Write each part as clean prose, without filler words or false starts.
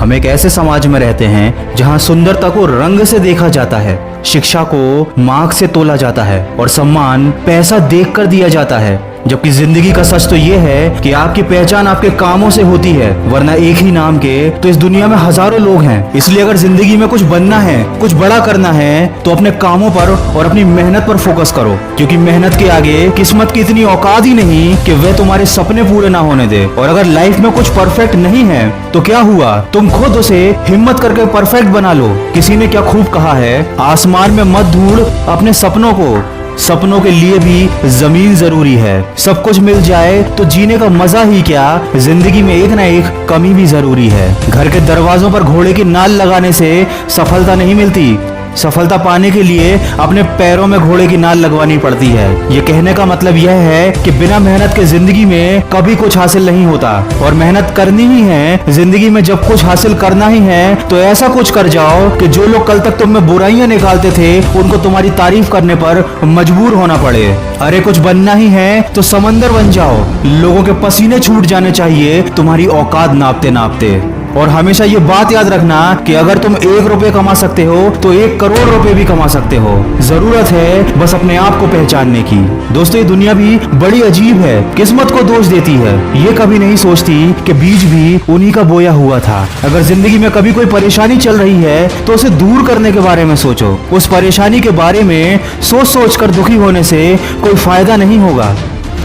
हम एक ऐसे समाज में रहते हैं जहां सुंदरता को रंग से देखा जाता है, शिक्षा को मार्क्स से तोला जाता है और सम्मान पैसा देखकर दिया जाता है। जबकि जिंदगी का सच तो ये है कि आपकी पहचान आपके कामों से होती है, वरना एक ही नाम के तो इस दुनिया में हजारों लोग हैं। इसलिए अगर जिंदगी में कुछ बनना है, कुछ बड़ा करना है, तो अपने कामों पर और अपनी मेहनत पर फोकस करो, क्योंकि मेहनत के आगे किस्मत की इतनी औकात ही नहीं कि वह तुम्हारे सपने पूरे ना होने दे। और अगर लाइफ में कुछ परफेक्ट नहीं है तो क्या हुआ, तुम खुद उसे हिम्मत करके परफेक्ट बना लो। किसी ने क्या खूब कहा है, आसमान में मत ढूंढ अपने सपनों को, सपनों के लिए भी जमीन जरूरी है। सब कुछ मिल जाए तो जीने का मजा ही क्या, जिंदगी में एक ना एक कमी भी जरूरी है। घर के दरवाजों पर घोड़े की नाल लगाने से सफलता नहीं मिलती, सफलता पाने के लिए अपने पैरों में घोड़े की नाल लगवानी पड़ती है। ये कहने का मतलब यह है कि बिना मेहनत के जिंदगी में कभी कुछ हासिल नहीं होता, और मेहनत करनी ही है। जिंदगी में जब कुछ हासिल करना ही है तो ऐसा कुछ कर जाओ कि जो लोग कल तक तुम में बुराइयां निकालते थे उनको तुम्हारी तारीफ करने पर मजबूर होना पड़े। अरे कुछ बनना ही है तो समंदर बन जाओ, लोगों के पसीने छूट जाने चाहिए तुम्हारी औकात नापते नापते। और हमेशा ये बात याद रखना कि अगर तुम 1 रुपये कमा सकते हो तो 1 करोड़ रुपए भी कमा सकते हो। जरूरत है बस अपने आप को पहचानने की। दोस्तों, ये दुनिया भी बड़ी अजीब है, किस्मत को दोष देती है, ये कभी नहीं सोचती कि बीज भी उन्हीं का बोया हुआ था। अगर जिंदगी में कभी कोई परेशानी चल रही है तो उसे दूर करने के बारे में सोचो। उस परेशानी के बारे में सोच सोच कर दुखी होने से कोई फायदा नहीं होगा।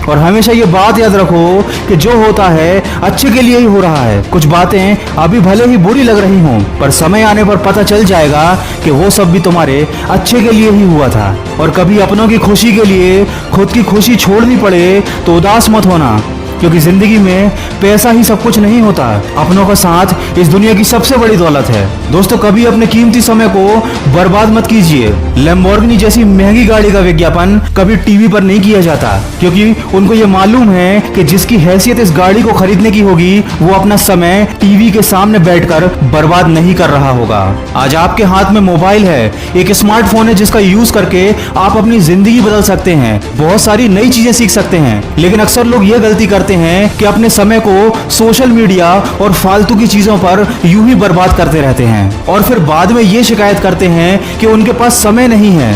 और हमेशा ये बात याद रखो कि जो होता है अच्छे के लिए ही हो रहा है। कुछ बातें अभी भले ही बुरी लग रही हों, पर समय आने पर पता चल जाएगा कि वो सब भी तुम्हारे अच्छे के लिए ही हुआ था। और कभी अपनों की खुशी के लिए खुद की खुशी छोड़नी पड़े तो उदास मत होना, क्योंकि जिंदगी में पैसा ही सब कुछ नहीं होता, अपनों का साथ इस दुनिया की सबसे बड़ी दौलत है। दोस्तों, कभी अपने कीमती समय को बर्बाद मत कीजिए। लैम्बोर्गिनी जैसी महंगी गाड़ी का विज्ञापन कभी टीवी पर नहीं किया जाता, क्योंकि उनको ये मालूम है कि जिसकी हैसियत इस गाड़ी को खरीदने की होगी वो अपना समय टीवी के सामने बैठकर बर्बाद नहीं कर रहा होगा। आज आपके हाथ में मोबाइल है, एक स्मार्टफोन है जिसका यूज करके आप अपनी जिंदगी बदल सकते हैं, बहुत सारी नई चीजें सीख सकते हैं। लेकिन अक्सर लोग ये गलती करते हैं कि अपने समय को सोशल मीडिया और फालतू की चीजों पर यूं ही बर्बाद करते रहते हैं, और फिर बाद में ये शिकायत करते हैं कि उनके पास समय नहीं है।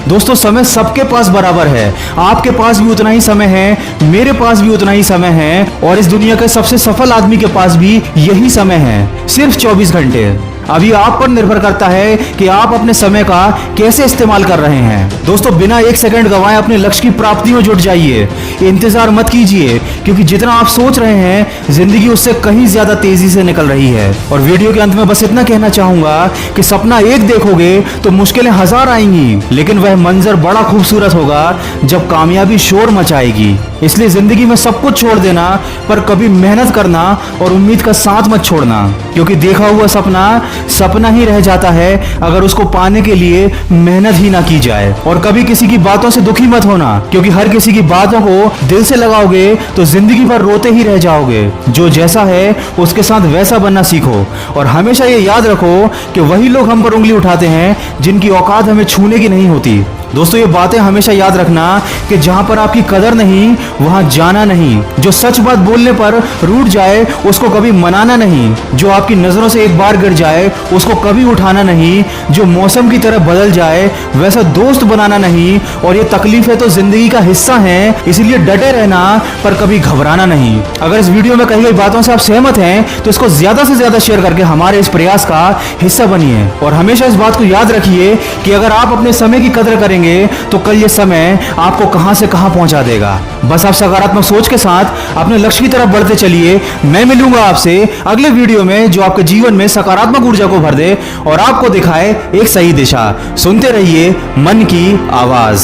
दोस्तों, समय सबके पास बराबर है, आपके पास भी उतना ही समय है, मेरे पास भी उतना ही समय है, और इस दुनिया के सबसे सफल आदमी के पास भी यही समय है, सिर्फ 24 घंटे। अभी आप पर निर्भर करता है कि आप अपने समय का कैसे इस्तेमाल कर रहे हैं। दोस्तों, बिना 1 सेकंड गंवाए अपने लक्ष्य की प्राप्ति में जुट जाइए, इंतजार मत कीजिए, क्योंकि जितना आप सोच रहे हैं जिंदगी उससे कहीं ज्यादा तेजी से निकल रही है। और वीडियो के अंत में बस इतना कहना चाहूंगा कि सपना एक देखोगे तो मुश्किलें 1000 आएंगी, लेकिन वह मंजर बड़ा खूबसूरत होगा जब कामयाबी शोर मचाएगी। इसलिए जिंदगी में सब कुछ छोड़ देना, पर कभी मेहनत करना और उम्मीद का साथ मत छोड़ना, क्योंकि देखा हुआ सपना सपना ही रह जाता है अगर उसको पाने के लिए मेहनत ही ना की जाए। और कभी किसी की बातों से दुखी मत होना, क्योंकि हर किसी की बातों को दिल से लगाओगे तो जिंदगी भर रोते ही रह जाओगे। जो जैसा है उसके साथ वैसा बनना सीखो, और हमेशा ये याद रखो कि वही लोग हम पर उंगली उठाते हैं जिनकी औकात हमें छूने की नहीं होती। दोस्तों, ये बातें हमेशा याद रखना कि जहां पर आपकी कदर नहीं वहां जाना नहीं, जो सच बात बोलने पर रूठ जाए उसको कभी मनाना नहीं, जो आपकी नजरों से एक बार गिर जाए उसको कभी उठाना नहीं, जो मौसम की तरह बदल जाए वैसा दोस्त बनाना नहीं। और ये तकलीफें तो जिंदगी का हिस्सा हैं, इसीलिए डटे रहना, पर कभी घबराना नहीं। अगर इस वीडियो में कही गई बातों से आप सहमत हैं तो इसको ज्यादा से ज्यादा शेयर करके हमारे इस प्रयास का हिस्सा बनिए। और हमेशा इस बात को याद रखिए कि अगर आप अपने समय की कदर करेंगे तो कल ये समय आपको कहां से कहां पहुंचा देगा। बस आप सकारात्मक सोच के साथ अपने लक्ष्य की तरफ बढ़ते चलिए। मैं मिलूंगा आपसे अगले वीडियो में जो आपके जीवन में सकारात्मक ऊर्जा को भर दे और आपको दिखाए एक सही दिशा। सुनते रहिए मन की आवाज।